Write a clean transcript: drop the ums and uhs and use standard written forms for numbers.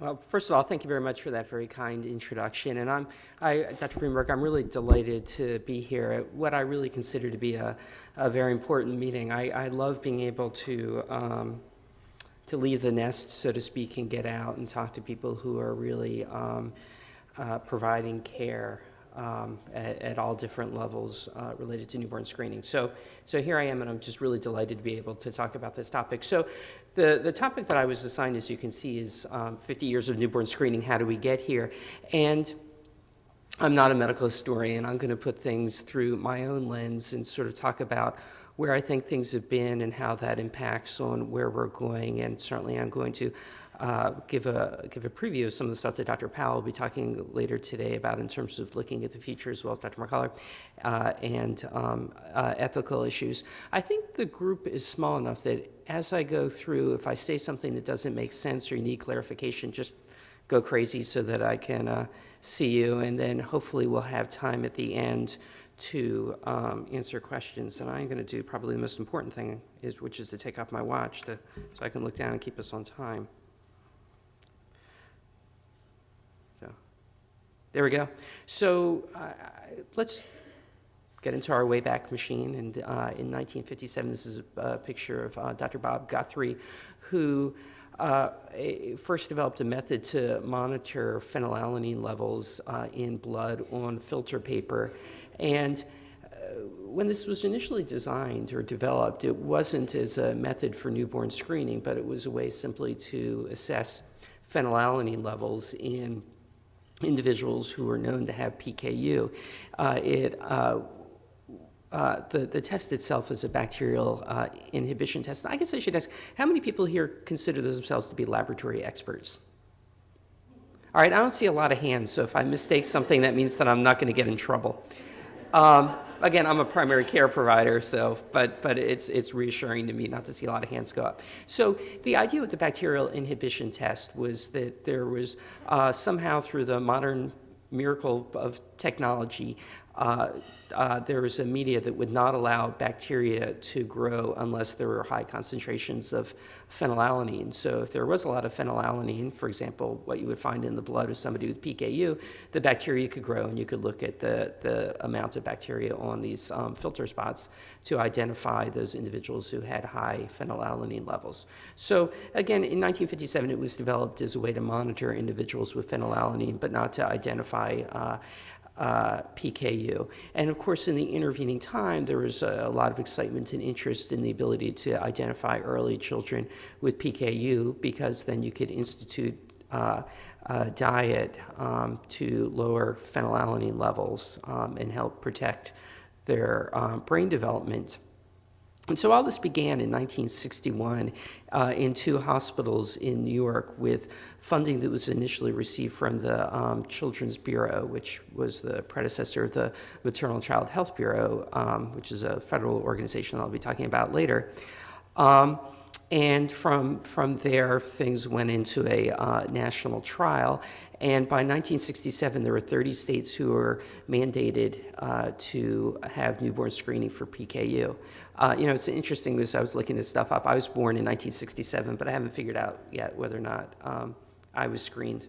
Well, first of all, thank you very much for that very kind introduction. And Dr. Greenberg, I'm really delighted to be here at what I really consider to be a very important meeting. I love being able to leave the nest, so to speak, and get out and talk to people who are really providing care at all different levels related to newborn screening. So here I am, and I'm just really delighted to be able to talk about this topic. So the topic that I was assigned, as you can see, is 50 years of newborn screening. How do we get here? And I'm not a medical historian. I'm going to put things through my own lens and sort of talk about where I think things have been and how that impacts on where we're going. And certainly I'm going to give a preview of some of the stuff that Dr. Powell will be talking later today about in terms of looking at the future, as well as Dr. McCullough, and ethical issues. I think the group is small enough that as I go through, if I say something that doesn't make sense or you need clarification, just go crazy so that I can see you, and then hopefully we'll have time at the end to answer questions. And I'm going to do probably the most important thing, which is to take off my watch so I can look down and keep us on time. So there we go. So let's get into our Wayback Machine. And in 1957, this is a picture of Dr. Bob Guthrie, who first developed a method to monitor phenylalanine levels in blood on filter paper. And when this was initially designed or developed, it wasn't as a method for newborn screening, but it was a way simply to assess phenylalanine levels in individuals who were known to have PKU. The test itself is a bacterial inhibition test. I guess I should ask, how many people here consider themselves to be laboratory experts? All right, I don't see a lot of hands, so if I mistake something, that means that I'm not going to get in trouble. Again, I'm a primary care provider, but it's reassuring to me not to see a lot of hands go up. So the idea with the bacterial inhibition test was that there was somehow, through the modern miracle of technology, there was a media that would not allow bacteria to grow unless there were high concentrations of phenylalanine. So if there was a lot of phenylalanine, for example, what you would find in the blood of somebody with PKU, the bacteria could grow, and you could look at the amount of bacteria on these filter spots to identify those individuals who had high phenylalanine levels. So again, in 1957, it was developed as a way to monitor individuals with phenylalanine, but not to identify PKU. And of course, in the intervening time, there was a lot of excitement and interest in the ability to identify early children with PKU, because then you could institute a diet to lower phenylalanine levels and help protect their brain development. And so all this began in 1961 in two hospitals in New York with funding that was initially received from the Children's Bureau, which was the predecessor of the Maternal Child Health Bureau, which is a federal organization that I'll be talking about later. And from there, things went into a national trial. And by 1967, there were 30 states who were mandated to have newborn screening for PKU. It's interesting because I was looking this stuff up. I was born in 1967, but I haven't figured out yet whether or not I was screened